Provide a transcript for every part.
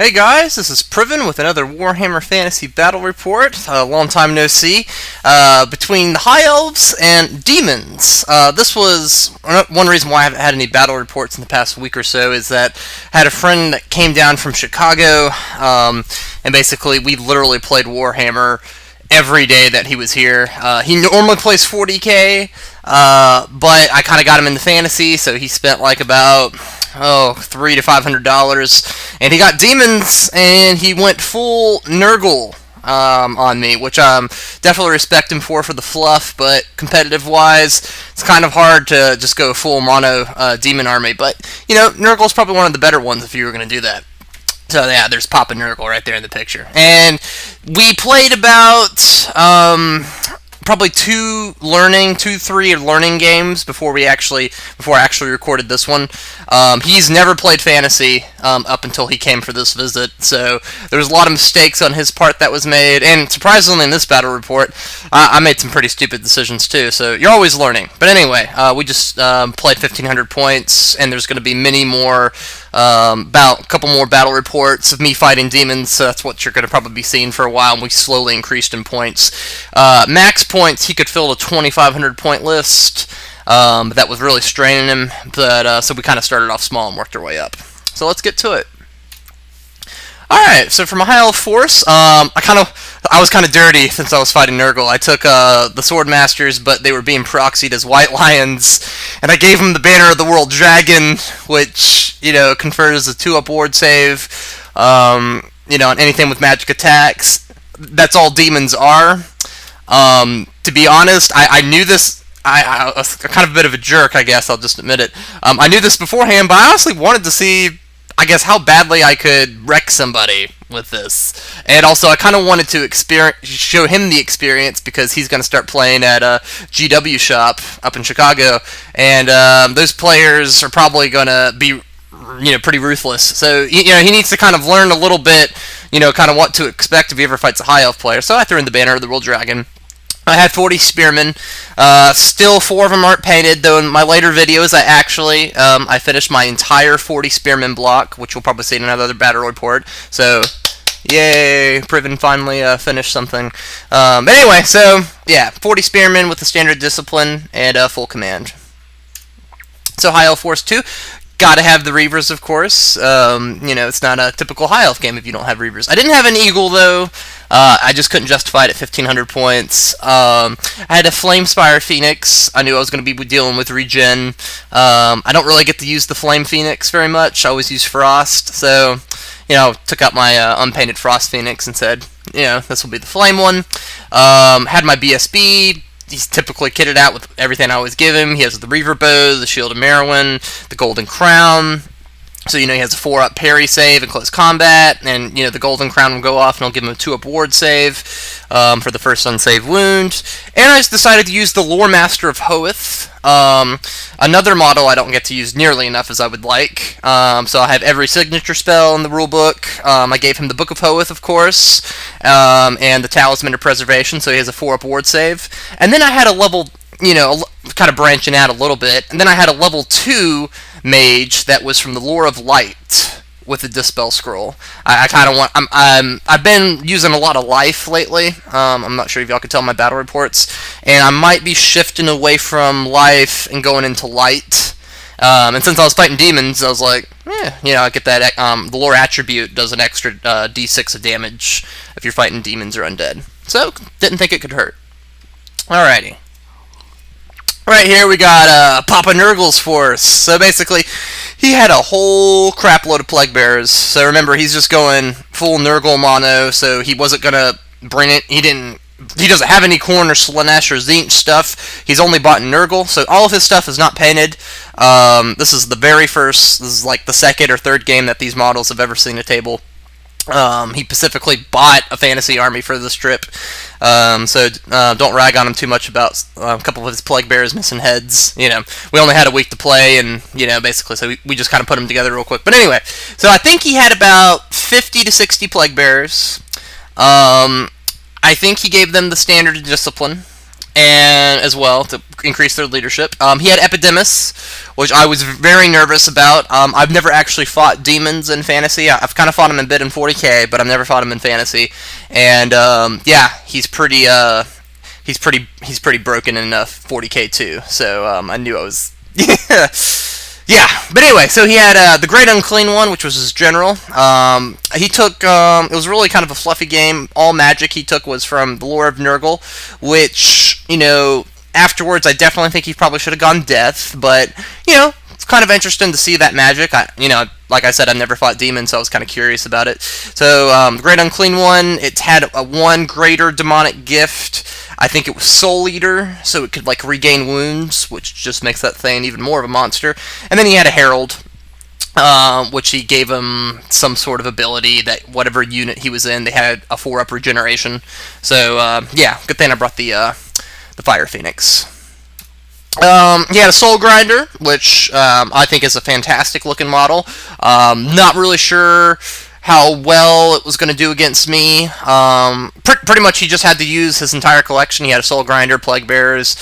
Hey guys, this is Priven with another Warhammer Fantasy Battle Report. Long time no see. Between the High Elves and Demons. This was one reason why I haven't had any battle reports in the past week or so is that I had a friend that came down from Chicago, and basically we literally played Warhammer every day that he was here. He normally plays 40k, but I kind of got him into fantasy, so he spent like about $300 to $500, and he got demons, and he went full Nurgle on me, which definitely respect him for the fluff, but competitive wise, it's kind of hard to just go full mono demon army. But you know, Nurgle's probably one of the better ones if you were going to do that. So yeah, there's Papa Nurgle right there in the picture, and we played about probably three learning games before I actually recorded this one. He's never played fantasy up until he came for this visit, so there was a lot of mistakes on his part that was made, and surprisingly in this battle report, I made some pretty stupid decisions too, so you're always learning. But anyway, we just played 1,500 points, and there's going to be many more, about a couple more battle reports of me fighting demons, so that's what you're going to probably be seeing for a while, and we slowly increased in points. Max points, he could fill a 2,500 point list. That was really straining him, but so we kind of started off small and worked our way up. So let's get to it. Alright, so for my High Elf Force, I was kind of dirty since I was fighting Nurgle. I took the Swordmasters, but they were being proxied as White Lions, and I gave them the Banner of the World Dragon, which, you know, confers a 2-up ward save, you know, on anything with magic attacks. That's all demons are. To be honest, I knew this. I was kind of a bit of a jerk, I guess, I'll just admit it. I knew this beforehand, but I honestly wanted to see, I guess, how badly I could wreck somebody with this. And also, I kind of wanted to show him the experience, because he's going to start playing at a GW shop up in Chicago, and those players are probably going to be, you know, pretty ruthless. So, you know, he needs to kind of learn a little bit, you know, kind of what to expect if he ever fights a High Elf player. So I threw in the Banner of the World Dragon. I had 40 Spearmen. Still 4 of them aren't painted, though in my later videos I finished my entire 40 Spearmen block, which we'll probably see in another battle report. So, yay, Priven finally finished something. But anyway, so, yeah, 40 Spearmen with the standard discipline and full command. So, High Elf Force 2. Gotta have the Reavers, of course. You know, it's not a typical High Elf game if you don't have Reavers. I didn't have an Eagle, though. I just couldn't justify it at 1,500 points. I had a Flamespire Phoenix. I knew I was going to be dealing with regen. I don't really get to use the Flame Phoenix very much. I always use Frost. So, you know, took out my unpainted Frost Phoenix and said, you know, this will be the Flame one. Had my BSB. He's typically kitted out with everything I always give him. He has the Reaver Bow, the Shield of Merowyn, the Golden Crown. So, you know, he has a 4-up parry save in close combat, and, you know, the Golden Crown will go off, and I'll give him a 2-up ward save for the first unsaved wound. And I just decided to use the Loremaster of Hoeth, another model I don't get to use nearly enough as I would like. So I have every signature spell in the rulebook. I gave him the Book of Hoeth, of course, and the Talisman of Preservation, so he has a 4-up ward save. And then I had a level, you know, kind of branching out a little bit, and then I had a level 2 mage that was from the Lore of Light with the Dispel Scroll. I kind of want. I've been using a lot of life lately. I'm not sure if y'all can tell my battle reports, and I might be shifting away from life and going into light. And since I was fighting demons, I was like, you know, I get that. The Lore attribute does an extra D6 of damage if you're fighting demons or undead. So didn't think it could hurt. Alrighty. Right here we got Papa Nurgle's Force. So basically, he had a whole crap load of Plaguebearers. So remember, he's just going full Nurgle mono, so he wasn't going to bring it. He doesn't have any Khorne or Slaanesh or Tzeentch stuff. He's only bought Nurgle, so all of his stuff is not painted. This is this is like the second or third game that these models have ever seen a table. He specifically bought a fantasy army for this trip, so don't rag on him too much about a couple of his Plaguebearers missing heads. You know, we only had a week to play, and, you know, basically, so we just kind of put them together real quick. But anyway, so I think he had about 50 to 60 Plaguebearers. I think he gave them the standard discipline, and as well to increase their leadership. He had Epidemius, which I was very nervous about. I've never actually fought demons in fantasy. I've kind of fought him a bit in 40k, but I've never fought him in fantasy. And yeah, he's pretty broken in 40k too. So I knew I was yeah. But anyway, so he had the Great Unclean one, which was his general. He took it was really kind of a fluffy game. All magic he took was from the lore of Nurgle, which, you know, afterwards I definitely think he probably should have gone death, but, you know, it's kind of interesting to see that magic. You know, like I said, I've never fought demons, so I was kind of curious about it. So the Great Unclean one, it had a one greater demonic gift. I think it was Soul Eater, so it could like regain wounds, which just makes that thing even more of a monster. And then he had a Herald, which he gave him some sort of ability that whatever unit he was in, they had a 4-up regeneration. So yeah, good thing I brought the Fire Phoenix. He had a Soulgrinder, which I think is a fantastic looking model. Not really sure how well it was going to do against me. Pretty much he just had to use his entire collection. He had a Soulgrinder, Plaguebearers.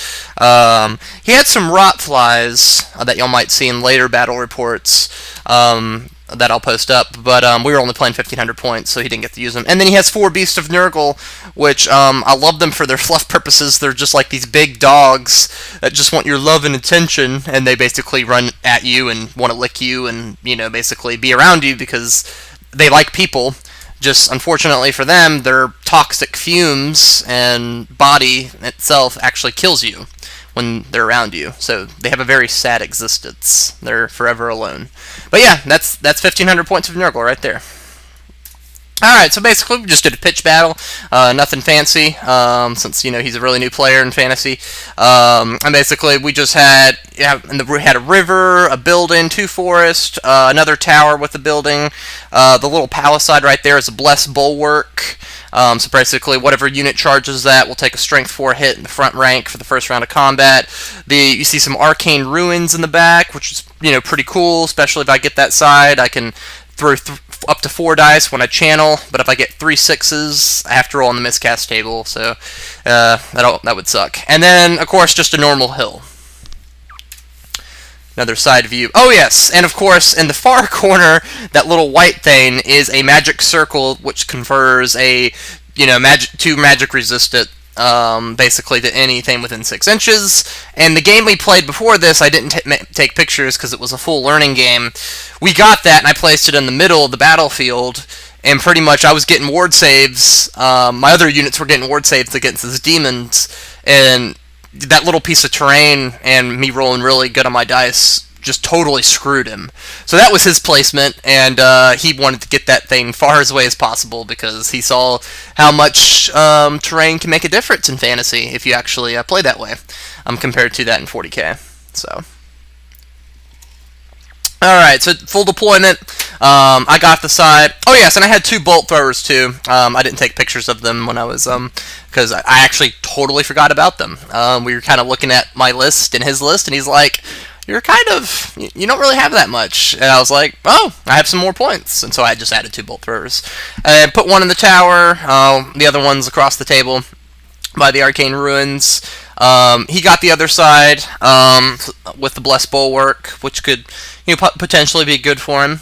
He had some Rot Flies that y'all might see in later battle reports that I'll post up, but we were only playing 1,500 points, so he didn't get to use them. And then he has 4 Beasts of Nurgle, which I love them for their fluff purposes. They're just like these big dogs that just want your love and attention, and they basically run at you and want to lick you and, you know, basically be around you because they like people. Just unfortunately for them, their toxic fumes and body itself actually kills you when they're around you. So they have a very sad existence. They're forever alone. But yeah, that's 1,500 points of Nurgle right there. Alright, so basically we just did a pitch battle. Nothing fancy, since, you know, he's a really new player in fantasy. And basically we just had a river, a building, 2 forests, another tower with a building. The little palisade right there is a blessed bulwark. So basically whatever unit charges that will take a strength 4 hit in the front rank for the first round of combat. You see some arcane ruins in the back, which is, you know, pretty cool, especially if I get that side. I can throw up to 4 dice when I channel, but if I get 3 6s, I have to roll on the miscast table, so that would suck. And then, of course, just a normal hill. Another side view. Oh yes, and of course, in the far corner, that little white thing is a magic circle, which confers a, you know, 2 magic resistant, basically to anything within 6 inches. And the game we played before this, I didn't take pictures because it was a full learning game. We got that, and I placed it in the middle of the battlefield, and pretty much I was getting ward saves. My other units were getting ward saves against these demons, and that little piece of terrain and me rolling really good on my dice just totally screwed him. So that was his placement, and he wanted to get that thing far away as possible because he saw how much terrain can make a difference in fantasy if you actually play that way, compared to that in 40k. So, alright, so full deployment. I got the side. Oh yes, and I had 2 bolt throwers too. I didn't take pictures of them when I was because I actually totally forgot about them. We were kind of looking at my list and his list, and he's like, "You're you don't really have that much." And I was like, "Oh, I have some more points," and so I just added 2 bolt throwers. I put one in the tower. The other one's across the table by the arcane ruins. He got the other side with the blessed bulwark, which could, you know, potentially be good for him.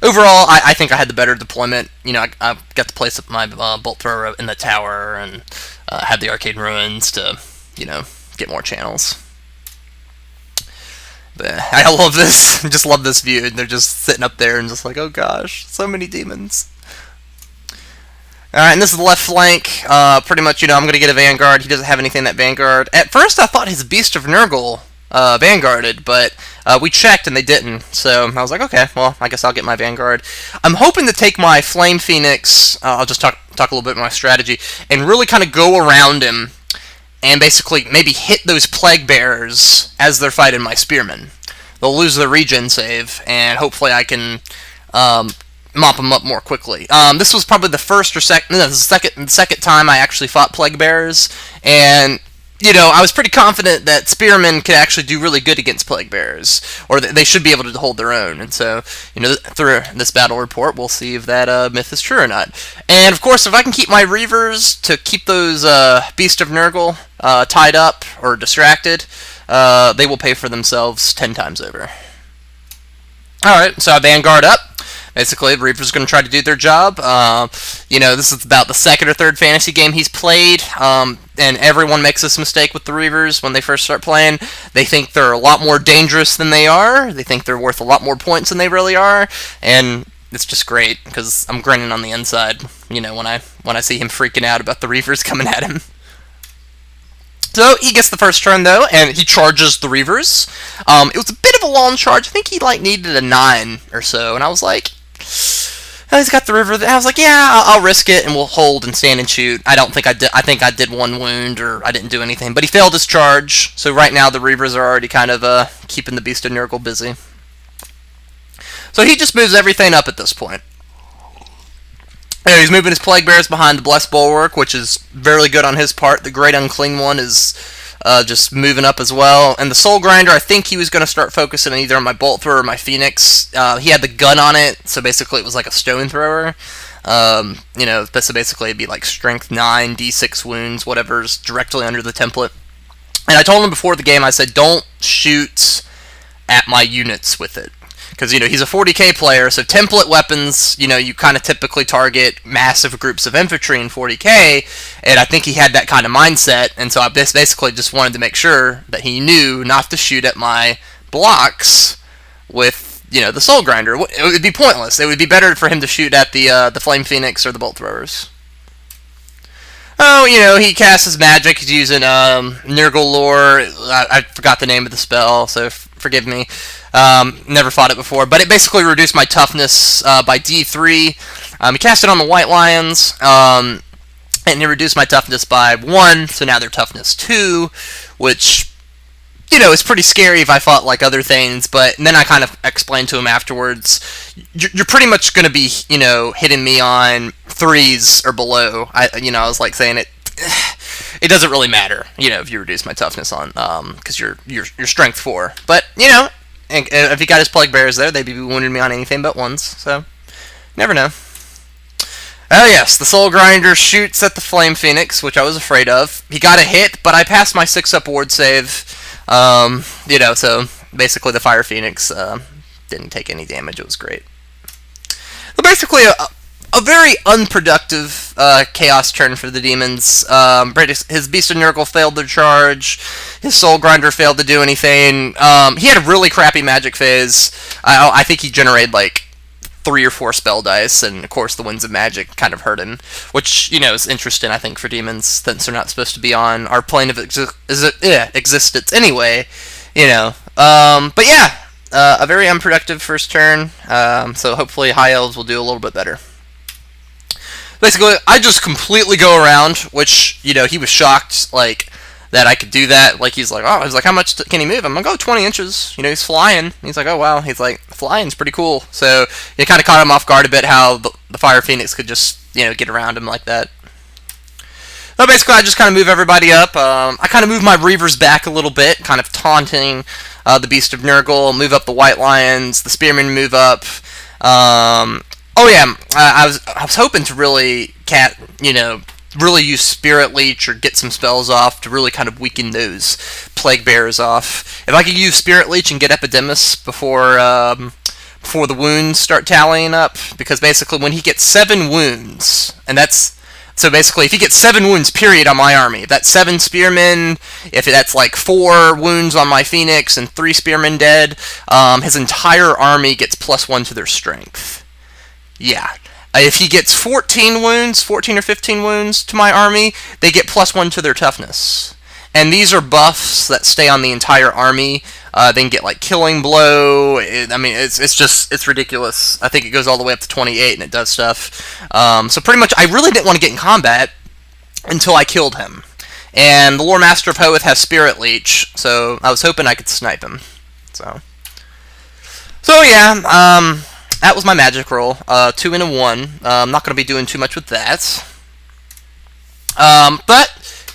Overall, I think I had the better deployment. You know, I got to place my bolt thrower in the tower and had the arcane ruins to, you know, get more channels. But I love this. I just love this view. They're just sitting up there and just like, oh gosh, so many demons. Alright, and this is the left flank. Pretty much, you know, I'm going to get a Vanguard. He doesn't have anything that Vanguard. At first, I thought his Beast of Nurgle Vanguarded, but we checked and they didn't. So I was like, okay, well, I guess I'll get my Vanguard. I'm hoping to take my Flame Phoenix. I'll just talk a little bit about my strategy and really kind of go around him and basically maybe hit those Plaguebearers as they're fighting my Spearmen. They'll lose their regen save, and hopefully I can mop them up more quickly. This was probably the first or second time I actually fought Plaguebearers, and I was pretty confident that Spearmen could actually do really good against Plaguebearers, or they should be able to hold their own. And so, through this battle report, we'll see if that myth is true or not. And of course, if I can keep my Reavers to keep those Beast of Nurgle tied up or distracted, they will pay for themselves 10 times over. Alright, so I Vanguard up. Basically, the Reaper's going to try to do their job. This is about the second or third fantasy game he's played, and everyone makes this mistake with the Reavers when they first start playing. They think they're a lot more dangerous than they are. They think they're worth a lot more points than they really are, and it's just great, because I'm grinning on the inside, when I see him freaking out about the Reavers coming at him. So he gets the first turn though, and he charges the Reavers. It was a bit of a long charge. I think he needed a 9 or so, and I was like, oh, he's got the river. I was like, yeah, I'll risk it, and we'll hold and stand and shoot. I don't think I did. I think I did 1 wound, or I didn't do anything. But he failed his charge, so right now the Reavers are already kind of keeping the Beast of Nurgle busy. So he just moves everything up at this point. He's moving his Plaguebearers behind the Blessed Bulwark, which is very good on his part. The Great Unclean one is just moving up as well. And the Soulgrinder, I think he was going to start focusing either on my Bolt Thrower or my Phoenix. He had the gun on it, so basically it was like a Stone Thrower. So basically it'd be like Strength 9, D6 wounds, whatever's directly under the template. And I told him before the game, I said, don't shoot at my units with it. Because, he's a 40k player, so template weapons, you kind of typically target massive groups of infantry in 40k, and I think he had that kind of mindset, and so I basically just wanted to make sure that he knew not to shoot at my blocks with, the Soulgrinder. It would be pointless. It would be better for him to shoot at the Flame Phoenix or the Bolt Throwers. Oh, he casts his magic. He's using Nurgle Lore. I forgot the name of the spell, so forgive me. Never fought it before, but it basically reduced my toughness by D3. He cast it on the White Lions, and it reduced my toughness by 1, so now they're toughness 2, which, is pretty scary if I fought like other things, but then I kind of explained to him afterwards, you're pretty much going to be, hitting me on 3s or below. I was like saying it doesn't really matter, if you reduce my toughness on, because you're strength 4, but, and if he got his Plaguebearers there, they'd be wounding me on anything but 1s, so never know. Oh yes, the Soulgrinder shoots at the Flame Phoenix, which I was afraid of. He got a hit, but I passed my 6-up ward save, so basically the Fire Phoenix didn't take any damage. It was great. But basically, a very unproductive chaos turn for the demons. His Beast of Nurgle failed their charge. His Soulgrinder failed to do anything. He had a really crappy magic phase. I think he generated like 3 or 4 spell dice, and of course the Winds of Magic kind of hurt him, which, is interesting, I think, for demons, since they're not supposed to be on our plane of existence anyway, But yeah, a very unproductive first turn, so hopefully High Elves will do a little bit better. Basically, I just completely go around, which, he was shocked, that I could do that. He's like, how much can he move? I'm like, 20 inches. He's flying. He's like, oh, wow. He's like, flying's pretty cool. So it kind of caught him off guard a bit how the Fire Phoenix could just, get around him like that. So basically, I just kind of move everybody up. I kind of move my Reavers back a little bit, kind of taunting the Beast of Nurgle, move up the White Lions, the Spearmen move up. I was hoping to really really use Spirit Leech or get some spells off to really kind of weaken those Plaguebearers off. If I could use Spirit Leech and get Epidemius before the wounds start tallying up, because basically when he gets 7 wounds, and that's, so basically if he gets 7 wounds period on my army, if that's 7 Spearmen, if that's like 4 wounds on my Phoenix and 3 Spearmen dead, his entire army gets +1 to their strength. Yeah. If he gets 14 or 15 wounds to my army, they get +1 to their toughness. And these are buffs that stay on the entire army. They can get like Killing Blow. It's ridiculous. I think it goes all the way up to 28 and it does stuff. So pretty much, I really didn't want to get in combat until I killed him. And the Loremaster of Hoeth has Spirit Leech, so I was hoping I could snipe him. So yeah, that was my magic roll, 2 and a 1. I'm not going to be doing too much with that. But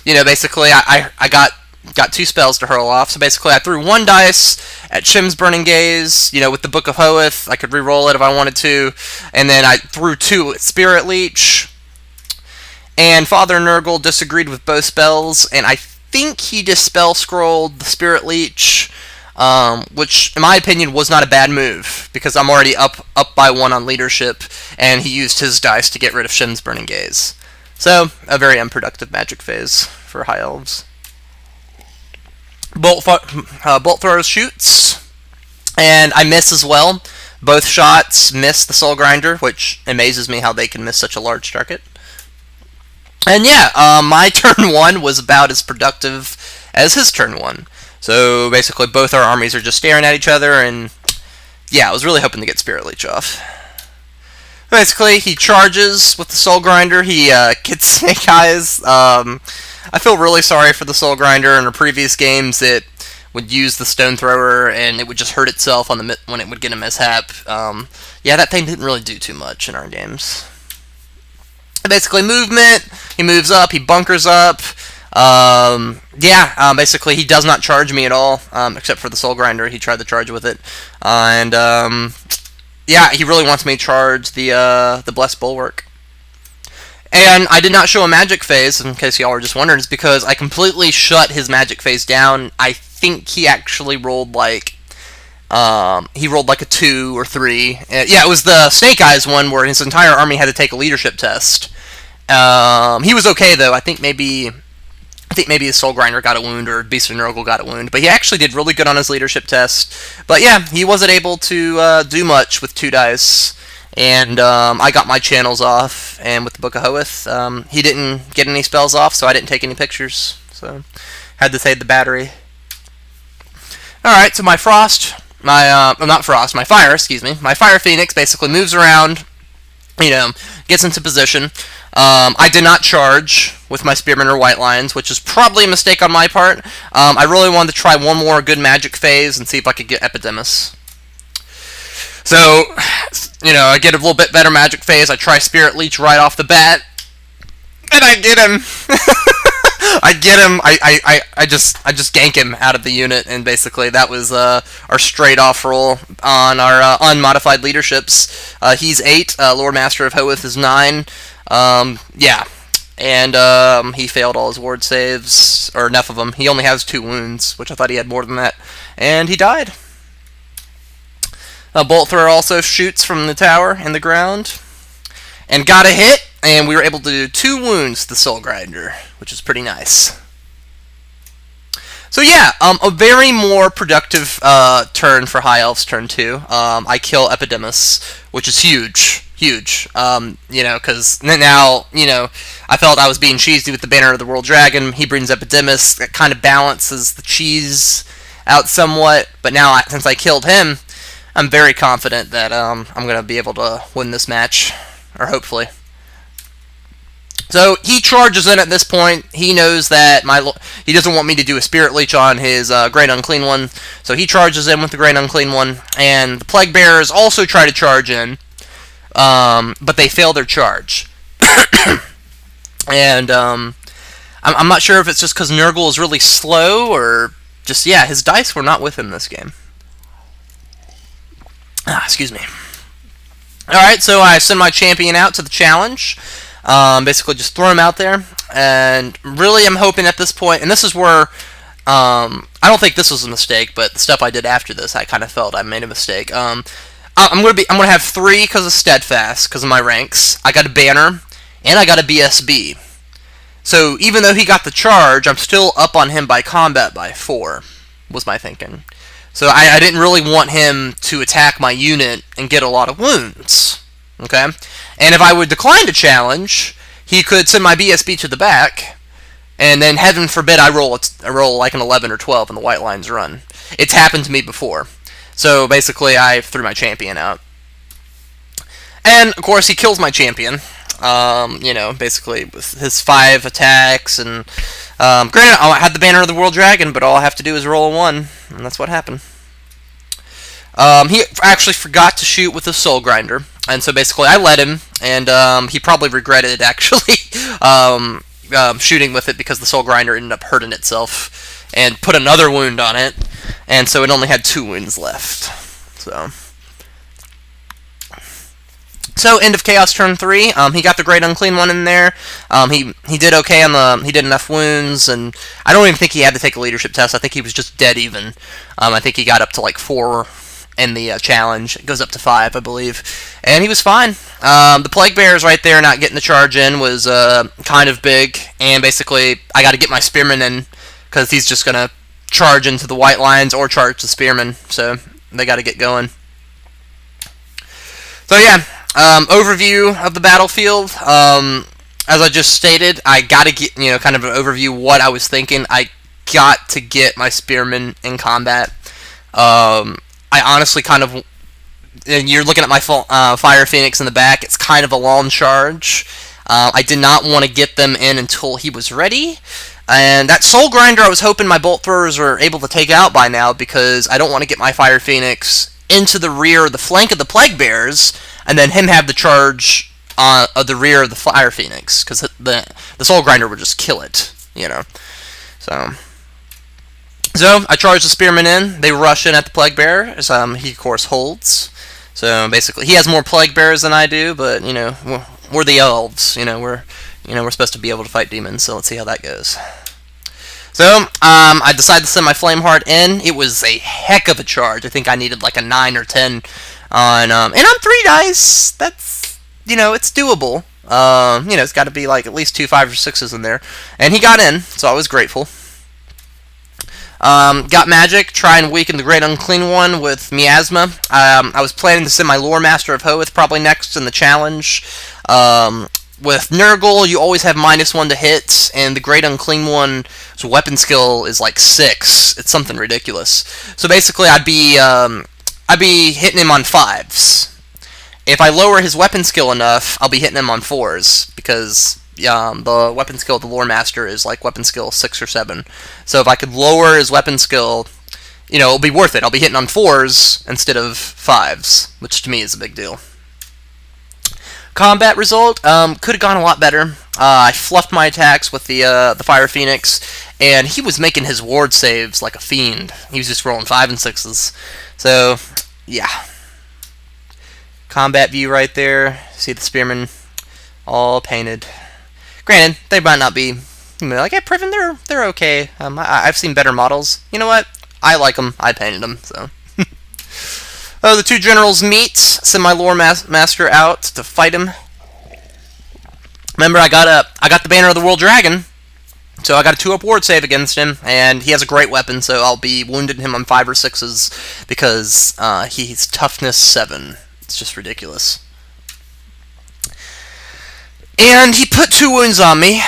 basically I got 2 spells to hurl off. So basically I threw 1 dice at Shim's Burning Gaze, with the Book of Hoeth. I could re-roll it if I wanted to. And then I threw 2 at Spirit Leech. And Father Nurgle disagreed with both spells, and I think he Dispel Scrolled the Spirit Leech, which, in my opinion, was not a bad move, because I'm already up by 1 on leadership, and he used his dice to get rid of Shim's Burning Gaze. So, a very unproductive magic phase for High Elves. Bolt throws shoots, and I miss as well. Both shots miss the Soulgrinder, which amazes me how they can miss such a large target. And yeah, my turn 1 was about as productive as his turn 1. So basically both our armies are just staring at each other, and yeah, I was really hoping to get Spirit Leech off. Basically, he charges with the Soulgrinder, he gets Snake Eyes. I feel really sorry for the Soulgrinder. In the previous games, it would use the Stone Thrower, and it would just hurt itself when it would get a mishap. Yeah, that thing didn't really do too much in our games. Basically, movement. He moves up. He bunkers up. Basically, he does not charge me at all, except for the Soulgrinder. He tried to charge with it, he really wants me to charge the Blessed Bulwark. And I did not show a magic phase, in case y'all were just wondering, is because I completely shut his magic phase down. I think he actually rolled like a 2 or 3. It was the Snake Eyes one where his entire army had to take a leadership test. He was okay though. I think maybe his Soulgrinder got a wound, or Beast of Nurgle got a wound, but he actually did really good on his leadership test. But yeah, he wasn't able to do much with 2 dice. And I got my channels off, and with the Book of Hoeth, he didn't get any spells off, so I didn't take any pictures. So, had to save the battery. Alright, so my Fire, excuse me. My Fire Phoenix basically moves around, gets into position. I did not charge with my Spearmen or White Lions, which is probably a mistake on my part. I really wanted to try one more good magic phase and see if I could get Epidemius. So, I get a little bit better magic phase. I try Spirit Leech right off the bat, and I get him. I get him. I just gank him out of the unit, and basically that was our straight off roll on our unmodified leaderships. He's 8. Loremaster of Hoeth is 9. And he failed all his ward saves, or enough of them. He only has 2 wounds, which I thought he had more than that, and he died. Bolt Thrower also shoots from the tower and the ground, and got a hit, and we were able to do 2 wounds to the Soulgrinder, which is pretty nice. So yeah, a very more productive turn for High Elves turn 2. I kill Epidemius, which is huge. Because now, I felt I was being cheesy with the Banner of the World Dragon. He brings Epidemius. That kind of balances the cheese out somewhat, but now, since I killed him, I'm very confident that I'm going to be able to win this match, or hopefully. So he charges in at this point. He knows that he doesn't want me to do a Spirit Leech on his Great Unclean one, so he charges in with the Great Unclean one. And the Plaguebearers also try to charge in, but they fail their charge. And I'm not sure if it's just because Nurgle is really slow, or just, his dice were not with him this game. Excuse me. Alright, so I send my champion out to the challenge. Basically just throw him out there. And really I'm hoping at this point, and this is where, I don't think this was a mistake, but the stuff I did after this, I kind of felt I made a mistake. I'm gonna have 3 because of Steadfast, because of my ranks. I got a Banner, and I got a BSB. So even though he got the charge, I'm still up on him by combat by 4, was my thinking. So I didn't really want him to attack my unit and get a lot of wounds. Okay? And if I would decline to challenge, he could send my BSB to the back, and then heaven forbid I roll like an 11 or 12 and the White Lions run. It's happened to me before. So basically I threw my champion out. And of course he kills my champion. Basically with his 5 attacks, and granted, I had the Banner of the World Dragon, but all I have to do is roll a 1, and that's what happened. He actually forgot to shoot with the Soulgrinder, and so basically I let him, and he probably regretted, actually. shooting with it because the Soulgrinder ended up hurting itself and put another wound on it, and so it only had 2 wounds left. So end of Chaos turn 3. He got the Great Unclean one in there. He did okay on the. He did enough wounds, and I don't even think he had to take a leadership test. I think he was just dead even. I think he got up to like 4 in the challenge. It goes up to 5, I believe, and he was fine. The Plaguebearers right there not getting the charge in was kind of big, and basically I got to get my Spearmen in because he's just gonna charge into the White Lions or charge the Spearmen, so they got to get going. So yeah. Overview of the battlefield. As I just stated, I gotta get, kind of an overview what I was thinking. I got to get my Spearmen in combat. I honestly kind of, and you're looking at my Fire Phoenix in the back, it's kind of a long charge. I did not want to get them in until he was ready. And that Soulgrinder, I was hoping my Bolt Throwers were able to take out by now, because I don't want to get my Fire Phoenix into the rear, the flank of the Plaguebearers, and then him have the charge of the rear of the Fire Phoenix, because the Soulgrinder would just kill it, So I charge the Spearmen in. They rush in at the Plaguebearer. He of course holds. So basically, he has more Plaguebearers than I do, but we're the Elves. We're supposed to be able to fight demons. So let's see how that goes. So, I decided to send my Flameheart in. It was a heck of a charge. I think I needed like a 9 or 10 on, and on 3 dice. That's, it's doable. It's got to be like at least 2 5s or 6s in there. And he got in, so I was grateful. Got magic, try and weaken the Great Unclean one with Miasma. I was planning to send my Loremaster of Hoeth probably next in the challenge. With Nurgle, you always have -1 to hit, and the Great Unclean one's weapon skill is like 6. It's something ridiculous. So basically, I'd be hitting him on 5s. If I lower his weapon skill enough, I'll be hitting him on 4s, because the weapon skill of the Loremaster is like weapon skill 6 or 7. So if I could lower his weapon skill, it'll be worth it. I'll be hitting on 4s instead of 5s, which to me is a big deal. Combat result could have gone a lot better. I fluffed my attacks with the Fire Phoenix, and he was making his ward saves like a fiend. He was just rolling 5 and 6s. So yeah, combat view right there. See the Spearmen all painted. Granted, they might not be like, yeah, Priven, they're okay. I've seen better models. You know what? I like them. I painted them. So. The 2 generals meet. Send my Loremaster out to fight him. Remember, I got the Banner of the World Dragon, so I got a 2-up ward save against him, and he has a great weapon, so I'll be wounding him on 5 or 6s because he's Toughness 7. It's just ridiculous. And he put 2 wounds on me.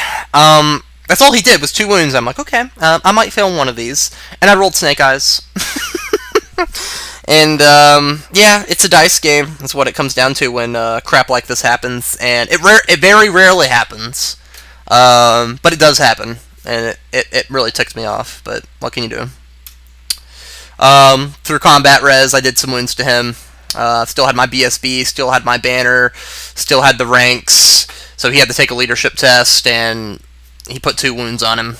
That's all he did was 2 wounds. I'm like, okay, I might fail one of these, and I rolled Snake Eyes. And, yeah, it's a dice game. That's what it comes down to when crap like this happens. And it very rarely happens. But it does happen. And it really ticks me off. But what can you do? Through combat res, I did some wounds to him. Still had my BSB, still had my banner, still had the ranks. So he had to take a leadership test, and he put 2 wounds on him.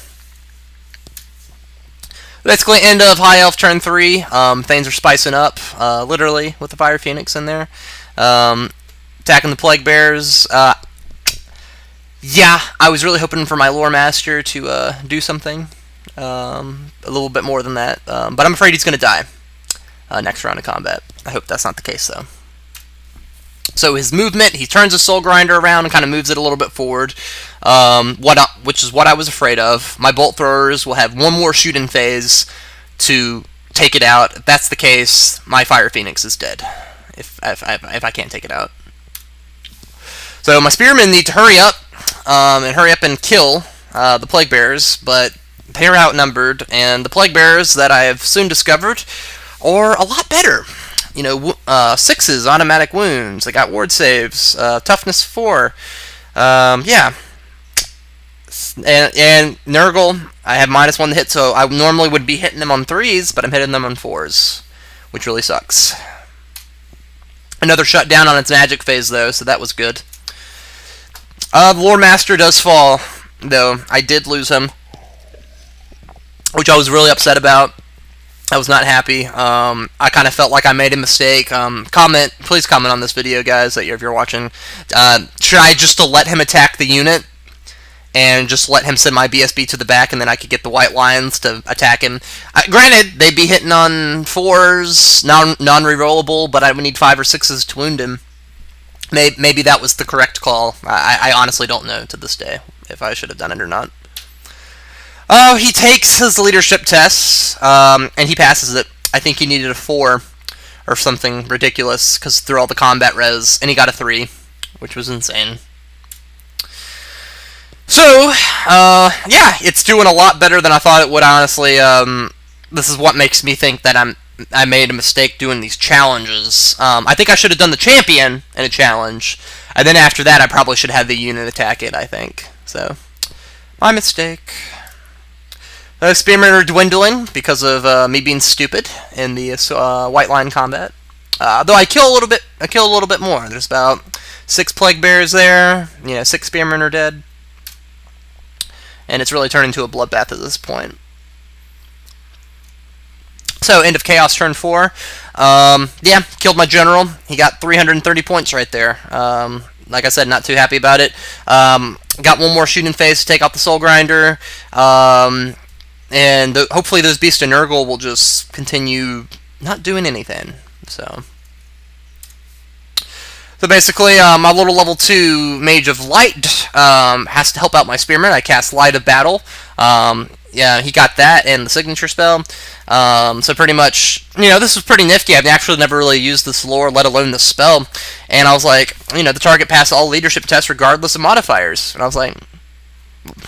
Basically, end of High Elf turn 3. Things are spicing up, literally, with the Fire Phoenix in there. Attacking the Plaguebearers. Yeah, I was really hoping for my Loremaster to do something. A little bit more than that. But I'm afraid he's going to die next round of combat. I hope that's not the case, though. So his movement, he turns his Soulgrinder around and kind of moves it a little bit forward, which is what I was afraid of. My Bolt Throwers will have 1 more shooting phase to take it out. If that's the case, my Fire Phoenix is dead, if I can't take it out. So my Spearmen need to hurry up and kill the Plaguebearers, but they're outnumbered, and the Plaguebearers that I have soon discovered are a lot better. 6s, automatic wounds. I got ward saves, toughness 4. Yeah. And Nurgle, I have -1 to hit, so I normally would be hitting them on 3s, but I'm hitting them on 4s, which really sucks. Another shutdown on its magic phase, though, so that was good. The Loremaster does fall. though I did lose him, which I was really upset about. I was not happy. I kind of felt like I made a mistake. Please comment on this video, guys, if you're watching. Should I just let him attack the unit and just let him send my BSB to the back, and then I could get the White Lions to attack him? Granted, they'd be hitting on 4s, non-rerollable, but I would need 5 or 6s to wound him. Maybe that was the correct call. I honestly don't know to this day if I should have done it or not. Oh, he takes his leadership tests, and he passes it. I think he needed a 4 or something ridiculous, because through all the combat res, and he got a 3, which was insane. So, yeah, it's doing a lot better than I thought it would, honestly. This is what makes me think that I made a mistake doing these challenges. I think I should have done the champion in a challenge, and then after that I probably should have the unit attack it, I think. So, my mistake. Spearmen are dwindling because of me being stupid in the white line combat. Though I kill a little bit more. There's about 6 Plaguebearers there. 6 Spearmen are dead, and it's really turned into a bloodbath at this point. So end of chaos turn 4. Yeah, killed my general. He got 330 points right there. Like I said, not too happy about it. Got one more shooting phase to take out the Soulgrinder. And hopefully those beasts of Nurgle will just continue not doing anything. So basically, my little level 2 Mage of Light has to help out my Spearman. I cast Light of Battle. Yeah, he got that and the signature spell. So pretty much, this was pretty nifty. I've actually never really used this lore, let alone this spell. And I was like, the target passed all leadership tests regardless of modifiers. And I was like,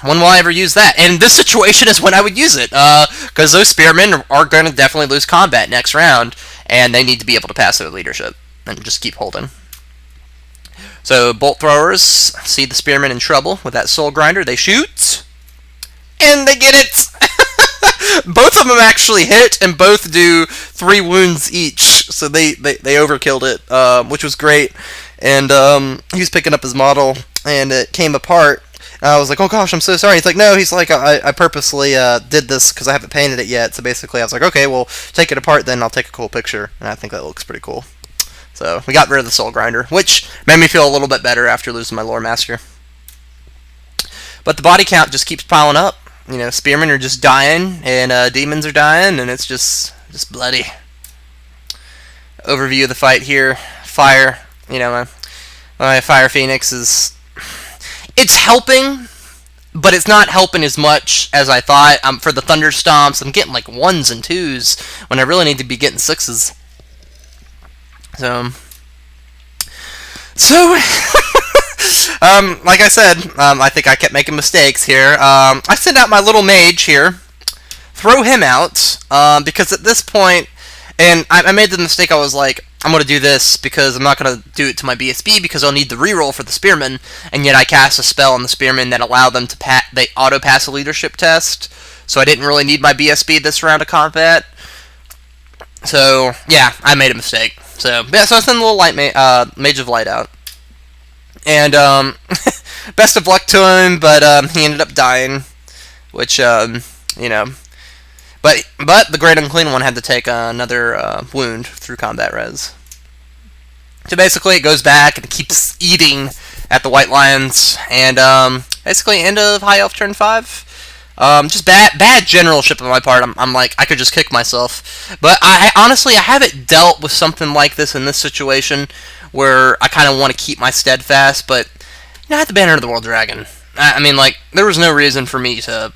when will I ever use that? And this situation is when I would use it, because those Spearmen are going to definitely lose combat next round, and they need to be able to pass their leadership and just keep holding. So bolt throwers see the Spearmen in trouble with that Soulgrinder. They shoot, and they get it. Both of them actually hit, and both do 3 wounds each. So they overkilled it, which was great. And he was picking up his model, and it came apart. I was like, oh gosh, I'm so sorry. He's like, no, he's like, I purposely did this because I haven't painted it yet. So basically I was like, okay, well, take it apart, then I'll take a cool picture. And I think that looks pretty cool. So we got rid of the Soulgrinder, which made me feel a little bit better after losing my Loremaster. But the body count just keeps piling up. Spearmen are just dying, and demons are dying, and it's just bloody. Overview of the fight here. Fire, my Fire Phoenix is... It's helping, but it's not helping as much as I thought. For the Thunder Stomps, I'm getting like 1s and 2s when I really need to be getting 6s. So like I said, I think I kept making mistakes here. I sent out my little mage here, throw him out, because at this point, and I made the mistake, I was like, I'm going to do this because I'm not going to do it to my BSB because I'll need the reroll for the Spearmen, and yet I cast a spell on the Spearmen that allowed them to they auto-pass a leadership test, so I didn't really need my BSB this round of combat. So, yeah, I made a mistake. So, yeah, so I sent a little light Mage of Light out. And, best of luck to him, but he ended up dying, which, But the Great Unclean one had to take another wound through combat res. So basically it goes back and it keeps eating at the White Lions. And basically end of High Elf turn 5. Just bad generalship on my part. I'm like, I could just kick myself. But honestly, I haven't dealt with something like this in this situation where I kind of want to keep my steadfast. But, I had the Banner of the World Dragon. I mean, like, there was no reason for me to,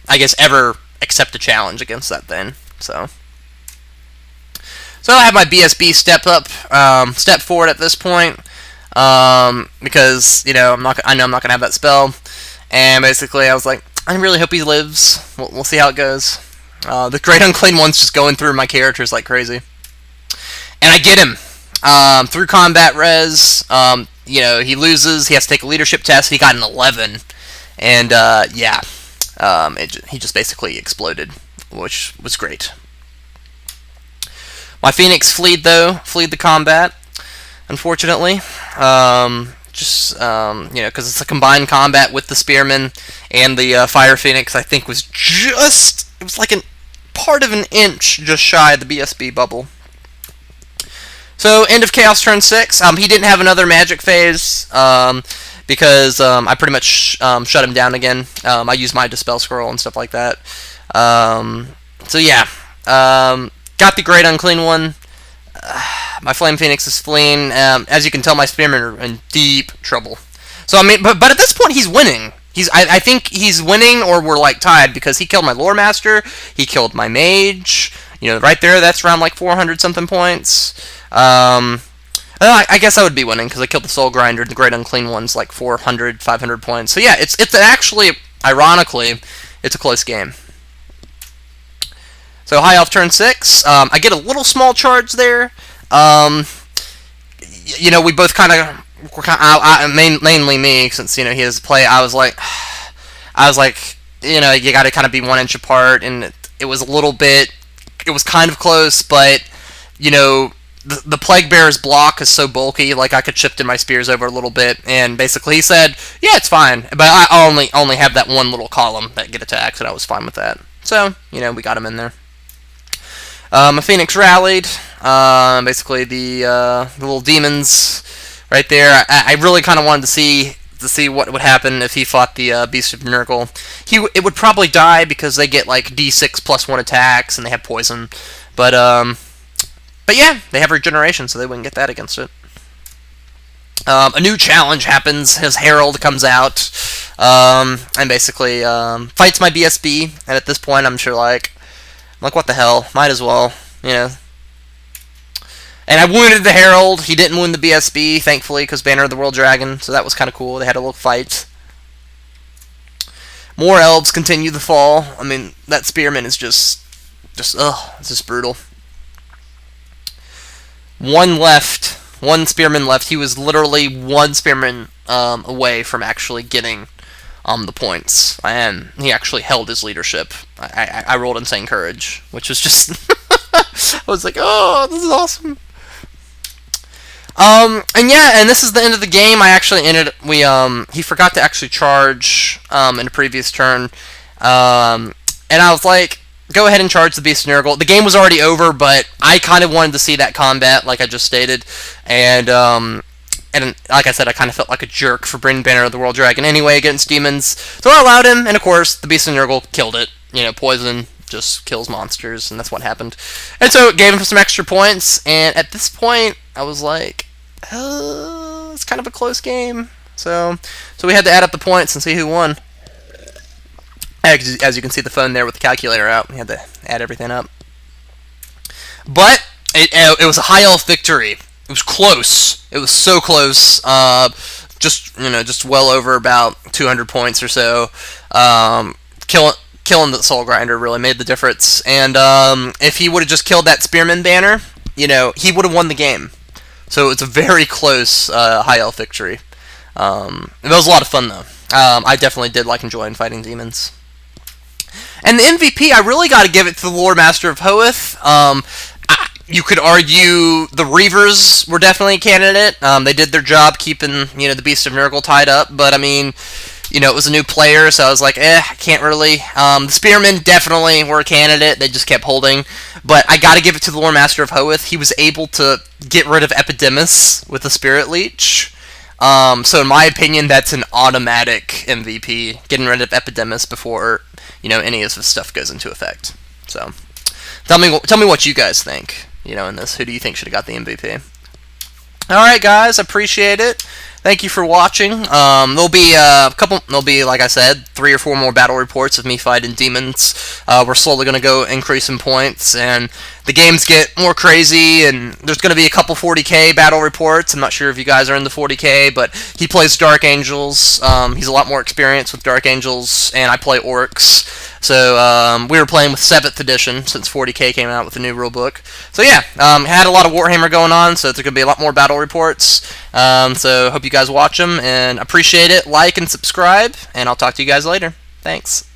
I guess, ever accept a challenge against that thing. So I have my BSB step forward at this point, because I know I'm not gonna have that spell, and basically I was like, I really hope he lives. We'll see how it goes. The Great Unclean one's just going through my characters like crazy, and I get him through combat res. He loses. He has to take a leadership test. He got an 11, and yeah. He just basically exploded, which was great. My Phoenix fled the combat, unfortunately. just you know, because it's a combined combat with the Spearmen and the Fire Phoenix. I think was just, it was like a part of an inch just shy of the BSB bubble. So end of Chaos turn 6. He didn't have another magic phase because I pretty much shut him down again. I used my Dispel Scroll and stuff like that. So yeah, got the Great Unclean one. My Flame Phoenix is fleeing. As you can tell, my Spearmen are in deep trouble. So I mean, but at this point, he's winning. I think he's winning, or we're like tied, because he killed my Loremaster. He killed my Mage. You know, right there, that's around like 400 something points. I guess I would be winning because I killed the Soulgrinder. The Great Unclean one's like 400, 500 points. So yeah, it's actually, ironically, it's a close game. So High Elf turn 6. I get a little small charge there. You know, we both kind of, mainly me, since, you know, he has play. I was like, you know, you got to kind of be 1 inch apart, and it was a little bit, it was kind of close, but, you know, the Plaguebearers block is so bulky, like I could shift in my spears over a little bit, and basically he said, yeah, it's fine, but I only have that one little column that get attacked, and I was fine with that. So, you know, we got him in there. My Phoenix rallied. Basically the little demons right there. I really kind of wanted to see what would happen if he fought the Beast of Nurgle. It would probably die because they get like D6 +1 attacks and they have poison. But yeah, they have regeneration, so they wouldn't get that against it. A new challenge happens. His Herald comes out and basically fights my BSB. And at this point, I'm sure like what the hell? Might as well, you know. And I wounded the Herald. He didn't wound the BSB, thankfully, because Banner of the World Dragon. So that was kind of cool. They had a little fight. More Elves continue the fall. I mean, that Spearman is just ugh, it's just brutal. One left. One Spearman left. He was literally one Spearman away from actually getting the points, and he actually held his leadership. I rolled Insane Courage, which was just I was like, oh, this is awesome. And yeah, and this is the end of the game. I actually he forgot to actually charge in a previous turn, and I was like, go ahead and charge the Beast of Nurgle. The game was already over, but I kind of wanted to see that combat, like I just stated, and like I said, I kind of felt like a jerk for bringing Banner of the World Dragon anyway against demons. So I allowed him, and of course, the Beast of Nurgle killed it. You know, poison just kills monsters, and that's what happened. And so it gave him some extra points, and at this point, I was like, it's kind of a close game. So we had to add up the points and see who won. As you can see the phone there with the calculator out, we had to add everything up. But it was a High Elf victory. It was close. It was so close. Just well over about 200 points or so. Killing the Soulgrinder really made the difference. And if he would have just killed that Spearman banner, you know, he would have won the game. So it's a very close High Elf victory. It was a lot of fun though. I definitely did like enjoying fighting demons. And the MVP, I really got to give it to the Loremaster of Hoeth. You could argue the Reavers were definitely a candidate. They did their job keeping, you know, the Beast of Nurgle tied up. But, I mean, you know, it was a new player, so I was like, I can't really. The Spearmen definitely were a candidate. They just kept holding. But I got to give it to the Loremaster of Hoeth. He was able to get rid of Epidemius with the Spirit Leech. So in my opinion, that's an automatic MVP, getting rid of Epidemius before, you know, any of this stuff goes into effect. So, tell me what you guys think, you know, in this. Who do you think should have got the MVP? Alright guys, appreciate it. Thank you for watching. There'll be like I said, 3 or 4 more battle reports of me fighting demons. We're slowly going to go increasing points, and the games get more crazy, and there's going to be a couple 40k battle reports. I'm not sure if you guys are in the 40k, but he plays Dark Angels. He's a lot more experienced with Dark Angels, and I play Orcs. So we were playing with 7th edition since 40k came out with the new rulebook. So yeah, had a lot of Warhammer going on, so there's going to be a lot more battle reports. So hope you guys watch them, and appreciate it. Like and subscribe, and I'll talk to you guys later. Thanks.